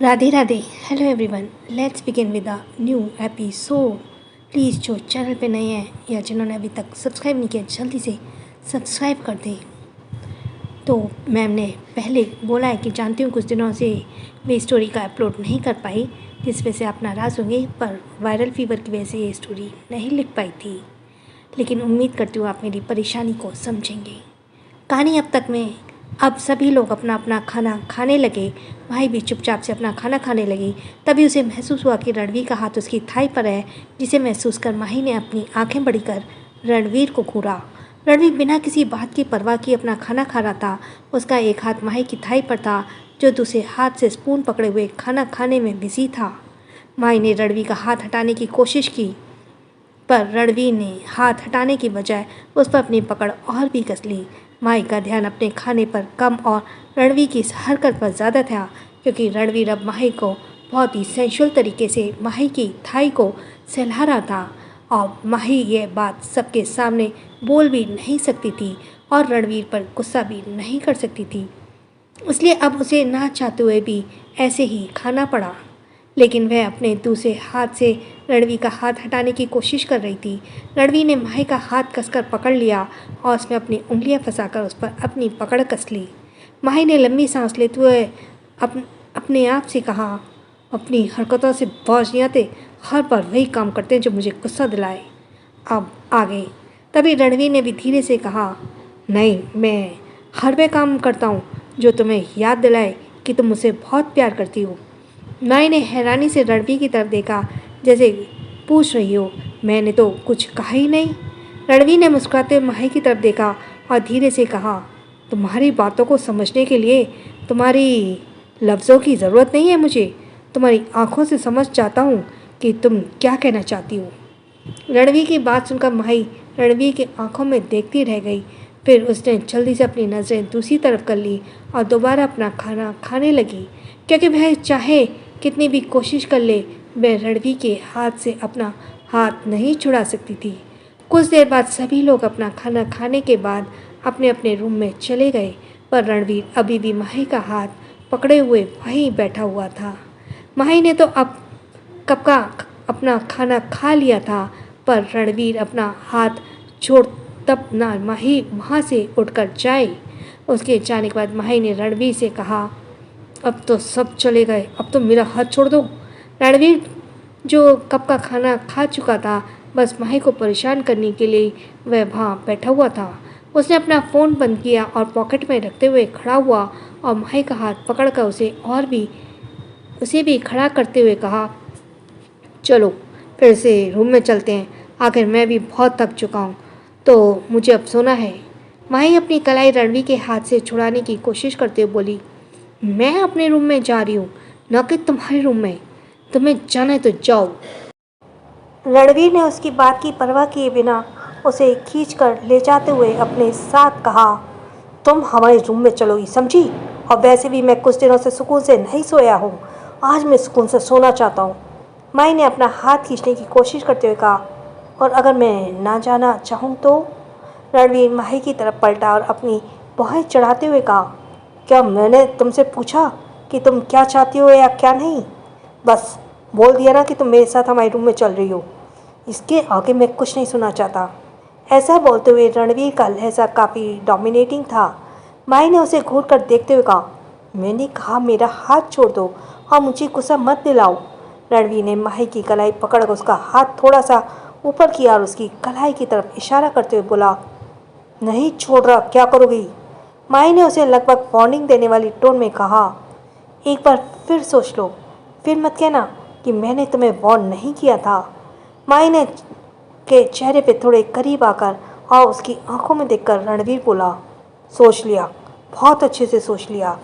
Radhe Radhe. Hello everyone, let's begin with a new episode. Please जो channel पे नए हैं या जिन्होंने अभी तक सब्सक्राइब नहीं किया जल्दी से सब्सक्राइब कर दें। तो मैम ने पहले बोला है कि जानती हूँ कुछ दिनों से मैं स्टोरी का अपलोड नहीं कर पाई, जिस वजह से आप नाराज़ होंगे, पर वायरल फीवर की वजह से ये स्टोरी नहीं लिख पाई थी। लेकिन उम्मीद करती हूँ आप मेरी परेशानी को समझेंगे। कहानी अब सभी लोग अपना अपना खाना खाने लगे। भाई भी चुपचाप से अपना खाना खाने लगी। तभी उसे महसूस हुआ कि रणवीर का हाथ उसकी थाई पर है, जिसे महसूस कर माही ने अपनी आंखें बड़ी कर रणवीर को घूरा। रणवीर बिना किसी बात की परवाह किए अपना खाना खा रहा था। उसका एक हाथ माही की थाई पर था, जो दूसरे हाथ से स्पून पकड़े हुए खाना खाने में बिजी था। माही ने रणवीर का हाथ हटाने की कोशिश की, पर रणवीर ने हाथ हटाने की बजाय उस पर अपनी पकड़ और भी कस ली। माही का ध्यान अपने खाने पर कम और रणवीर की इस हरकत पर ज़्यादा था, क्योंकि रणवीर अब माही को बहुत ही सेंशुअल तरीके से माही की थाई को सहला रहा था। और माही ये बात सबके सामने बोल भी नहीं सकती थी और रणवीर पर गुस्सा भी नहीं कर सकती थी, इसलिए अब उसे ना चाहते हुए भी ऐसे ही खाना पड़ा। लेकिन वह अपने दूसरे हाथ से रणवीर का हाथ हटाने की कोशिश कर रही थी। रणवीर ने माही का हाथ कसकर पकड़ लिया और उसमें अपनी उंगलियां फंसाकर उस पर अपनी पकड़ कस ली। माही ने लंबी सांस लेते हुए अपने आप से कहा, अपनी हरकतों से बाज नहीं आते, हर बार वही काम करते हैं जो मुझे गुस्सा दिलाए। अब आगे। तभी रणवीर ने भी धीरे से कहा, नहीं, मैं हर वे काम करता हूँ जो तुम्हें याद दिलाए कि तुम मुझसे बहुत प्यार करती हो। माही ने हैरानी से रणवीर की तरफ देखा, जैसे पूछ रही हो, मैंने तो कुछ कहा ही नहीं। रणवीर ने मुस्कुराते हुए माही की तरफ देखा और धीरे से कहा, तुम्हारी बातों को समझने के लिए तुम्हारी लफ्ज़ों की ज़रूरत नहीं है। मुझे तुम्हारी आंखों से समझ जाता हूँ कि तुम क्या कहना चाहती हो। रणवीर की बात सुनकर माही रणवीर की आंखों में देखती रह गई। फिर उसने जल्दी से अपनी नज़रें दूसरी तरफ कर ली और दोबारा अपना खाना खाने लगी, क्योंकि वह चाहे कितनी भी कोशिश कर ले, वह रणवीर के हाथ से अपना हाथ नहीं छुड़ा सकती थी। कुछ देर बाद सभी लोग अपना खाना खाने के बाद अपने अपने रूम में चले गए, पर रणवीर अभी भी माही का हाथ पकड़े हुए वहीं बैठा हुआ था। माही ने तो अब कब का अपना खाना खा लिया था, पर रणवीर अपना हाथ छोड़ तब ना माही वहाँ से उठकर जाए। उसके जाने के बाद माही ने रणवीर से कहा, अब तो सब चले गए, अब तो मेरा हाथ छोड़ दो। रणवीर जो कब का खाना खा चुका था, बस माही को परेशान करने के लिए वह वहाँ बैठा हुआ था। उसने अपना फ़ोन बंद किया और पॉकेट में रखते हुए खड़ा हुआ और माही का हाथ पकड़कर उसे भी खड़ा करते हुए कहा, चलो फिर से रूम में चलते हैं, आखिर मैं भी बहुत थक चुका हूँ, तो मुझे अब सोना है। माही अपनी कलाई रणवीर के हाथ से छुड़ाने की कोशिश करते हुए बोली, मैं अपने रूम में जा रही हूँ, न कि तुम्हारे रूम में। तुम्हें जाना है तो जाओ। रणवीर ने उसकी बात की परवाह किए बिना उसे खींचकर ले जाते हुए अपने साथ कहा, तुम हमारे रूम में चलो, ये समझी? और वैसे भी मैं कुछ दिनों से सुकून से नहीं सोया हूँ, आज मैं सुकून से सोना चाहता हूँ। माही ने अपना हाथ खींचने की कोशिश करते हुए कहा, और अगर मैं ना जाना चाहूँ तो? रणवीर माही की तरफ पलटा और अपनी बाहें चढ़ाते हुए कहा, क्या मैंने तुमसे पूछा कि तुम क्या चाहती हो या क्या नहीं? बस बोल दिया ना कि तुम मेरे साथ हमारे रूम में चल रही हो, इसके आगे मैं कुछ नहीं सुनना चाहता। ऐसा बोलते हुए रणवीर का लहजा काफ़ी डोमिनेटिंग था। माही ने उसे घूर कर देखते हुए कहा, मैंने कहा मेरा हाथ छोड़ दो और मुझे गुस्सा मत दिलाओ। रणवीर ने माही की कलाई पकड़कर उसका हाथ थोड़ा सा ऊपर किया और उसकी कलाई की तरफ इशारा करते हुए बोला, नहीं छोड़ रहा, क्या करोगी? माही ने उसे लगभग वार्निंग देने वाली टोन में कहा, एक बार फिर सोच लो, फिर मत कहना कि मैंने तुम्हें वार्न नहीं किया था। माही ने के चेहरे पे थोड़े करीब आकर और उसकी आंखों में देखकर रणवीर बोला, सोच लिया, बहुत अच्छे से सोच लिया,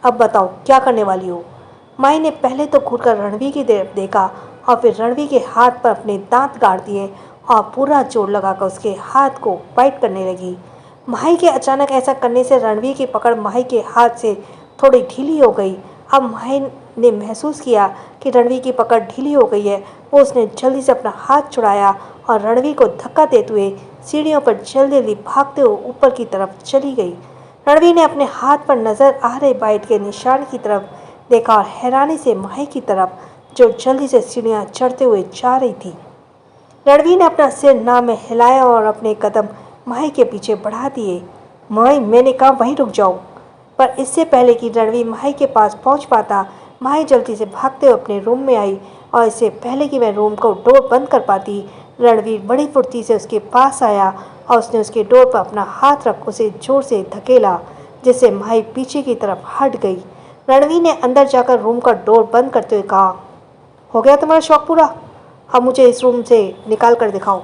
अब बताओ क्या करने वाली हो? माही ने पहले तो घूरकर रणवीर की तरफ देखा और फिर रणवीर के हाथ पर अपने दांत गाड़ दिए और पूरा जोर लगाकर उसके हाथ को बाइट करने लगी। माही के अचानक ऐसा करने से रणवीर की पकड़ माही के हाथ से थोड़ी ढीली हो गई। अब माही ने महसूस किया कि रणवीर की पकड़ ढीली हो गई है। उसने जल्दी से अपना हाथ छुड़ाया और रणवीर को धक्का देते हुए सीढ़ियों पर जल्दी जल्दी भागते हुए ऊपर की तरफ चली गई। रणवीर ने अपने हाथ पर नजर आ रहे बाइट के निशान की तरफ देखा और हैरानी से माही की तरफ जो जल्दी से सीढ़ियाँ चढ़ते हुए जा रही थी। रणवीर ने अपना सिर ना में हिलाया और अपने कदम माही के पीछे बढ़ा दिए। माही, मैंने कहा वहीं रुक जाओ। पर इससे पहले कि रणवीर माही के पास पहुंच पाता, माही जल्दी से भागते हुए अपने रूम में आई और इससे पहले कि वह रूम को डोर बंद कर पाती, रणवीर बड़ी फुर्ती से उसके पास आया और उसने उसके डोर पर अपना हाथ रख उसे जोर से धकेला, जिससे माही पीछे की तरफ हट गई। रणवीर ने अंदर जाकर रूम का डोर बंद करते हुए कहा, हो गया तुम्हारा शौक पूरा? अब मुझे इस रूम से निकाल कर दिखाओ।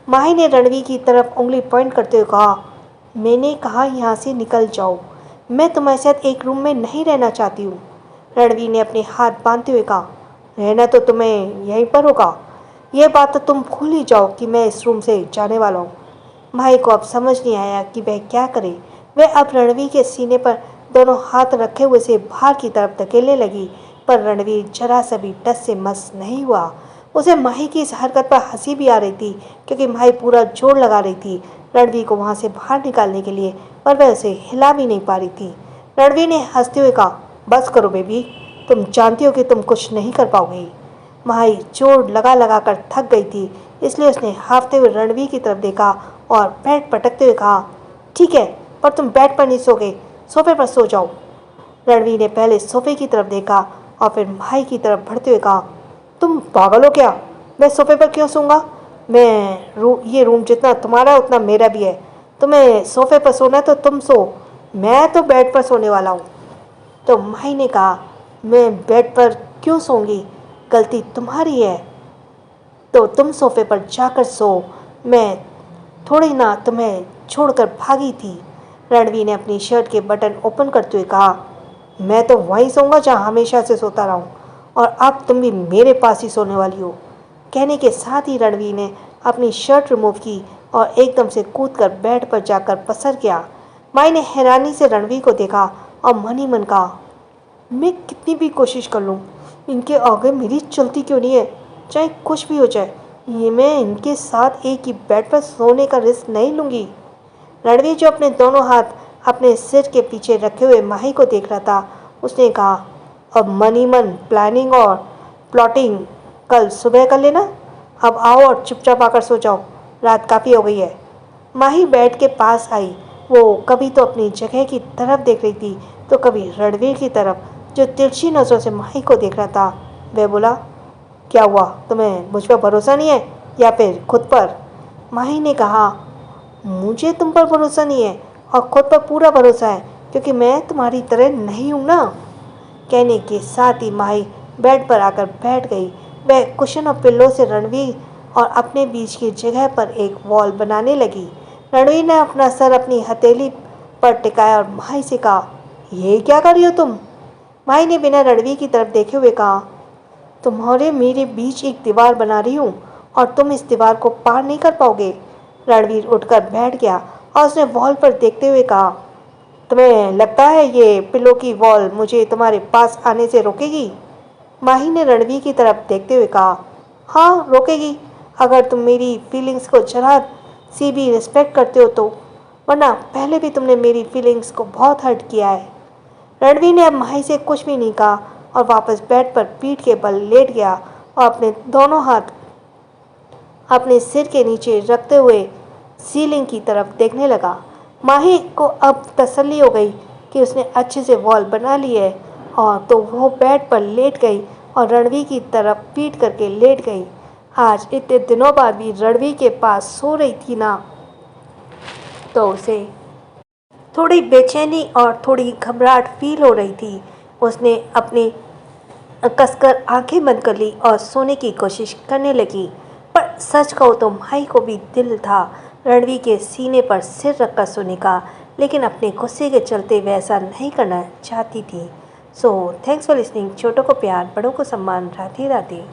माही ने रणवीर की तरफ उंगली पॉइंट करते हुए कहा, मैंने कहा यहाँ से निकल जाओ, मैं तुम्हारे साथ एक रूम में नहीं रहना चाहती हूँ। रणवीर ने अपने हाथ बांधते हुए कहा, रहना तो तुम्हें यहीं पर होगा। यह बात तो तुम भूल ही जाओ कि मैं इस रूम से जाने वाला हूँ। माही को अब समझ नहीं आया कि वह क्या करे। वह अब रणवीर के सीने पर दोनों हाथ रखे हुए से बाहर की तरफ धकेलने लगी, पर रणवीर जरा सा भी टस से मस नहीं हुआ। उसे माही की इस हरकत पर हंसी भी आ रही थी, क्योंकि माही पूरा जोर लगा रही थी रणवीर को वहाँ से बाहर निकालने के लिए, पर वह उसे हिला भी नहीं पा रही थी। रणवीर ने हंसते हुए कहा, बस करो बेबी, तुम जानती हो कि तुम कुछ नहीं कर पाओगी। माही जोर लगा लगा कर थक गई थी, इसलिए उसने हाफते हुए रणवीर की तरफ देखा और पैर पटकते हुए कहा, ठीक है, पर तुम बेड पर नहीं सोगे, सोफे पर सो जाओ। रणवीर ने पहले सोफे की तरफ देखा और फिर माही की तरफ बढ़ते हुए कहा, तुम पागल हो क्या? मैं सोफे पर क्यों सोऊंगा? ये रूम जितना तुम्हारा है उतना मेरा भी है। तुम्हें सोफे पर सोना है तो तुम सो, मैं तो बेड पर सोने वाला हूँ। तो माही ने कहा, मैं बेड पर क्यों सोऊंगी? गलती तुम्हारी है, तो तुम सोफे पर जाकर सो, मैं थोड़ी ना तुम्हें छोड़कर भागी थी। रणवीर ने अपनी शर्ट के बटन ओपन करते हुए कहा, मैं तो वहीं सोऊंगा जहाँ हमेशा से सोता रहा हूँ, और अब तुम भी मेरे पास ही सोने वाली हो। कहने के साथ ही रणवीर ने अपनी शर्ट रिमूव की और एकदम से कूदकर बेड पर जाकर पसर गया। माई ने हैरानी से रणवीर को देखा और मन ही मन कहा, मैं कितनी भी कोशिश कर लूँ, इनके आगे मेरी चलती क्यों नहीं है। चाहे कुछ भी हो जाए, ये मैं इनके साथ एक ही बेड पर सोने का रिस्क नहीं लूँगी। रणवीर, जो अपने दोनों हाथ अपने सिर के पीछे रखे हुए माही को देख रहा था, उसने कहा, अब मन ही मन प्लानिंग और प्लॉटिंग कल सुबह कर लेना। अब आओ और चुपचाप आकर सो जाओ, रात काफ़ी हो गई है। माही बेड के पास आई। वो कभी तो अपनी जगह की तरफ देख रही थी, तो कभी रणवीर की तरफ, जो तिरछी नज़रों से माही को देख रहा था। वह बोला, क्या हुआ, तुम्हें मुझ पर भरोसा नहीं है या फिर खुद पर? माही ने कहा, मुझे तुम पर भरोसा नहीं है और खुद पर पूरा भरोसा है, क्योंकि मैं तुम्हारी तरह नहीं हूँ ना। कहने के साथ ही माही बेड पर आकर बैठ गई। वह कुशन और पिल्लों से रणवीर और अपने बीच की जगह पर एक वॉल बनाने लगी। रणवीर ने अपना सर अपनी हथेली पर टिकाया और माही से कहा, ये क्या कर रही हो तुम? माही ने बिना रणवीर की तरफ देखे हुए कहा, तुम्हारे मेरे बीच एक दीवार बना रही हूँ और तुम इस दीवार को पार नहीं कर पाओगे। रणवीर उठकर बैठ गया और उसने वॉल पर देखते हुए कहा, तुम्हें लगता है ये पिल्लो की वॉल मुझे तुम्हारे पास आने से रोकेगी? माही ने रणवीर की तरफ देखते हुए कहा, हाँ रोकेगी, अगर तुम मेरी फीलिंग्स को जरा सी भी रिस्पेक्ट करते हो तो, वरना पहले भी तुमने मेरी फीलिंग्स को बहुत हर्ट किया है। रणवीर ने अब माही से कुछ भी नहीं कहा और वापस बेड पर पीठ के बल लेट गया और अपने दोनों हाथ अपने सिर के नीचे रखते हुए सीलिंग की तरफ देखने लगा। माही को अब तसल्ली हो गई कि उसने अच्छे से वॉल बना ली है, और तो वो बेड पर लेट गई और रणवीर की तरफ पीठ करके लेट गई। आज इतने दिनों बाद भी रणवीर के पास सो रही थी ना, तो उसे थोड़ी बेचैनी और थोड़ी घबराहट फील हो रही थी। उसने अपनी कसकर आंखें बंद कर ली और सोने की कोशिश करने लगी। पर सच कहो तो माही को भी दिल था रणवीर के सीने पर सिर रखकर सोने का, लेकिन अपने गुस्से के चलते वह ऐसा नहीं करना चाहती थी। So thanks for listening. छोटों को प्यार, बड़ों को सम्मान। राधे राधे।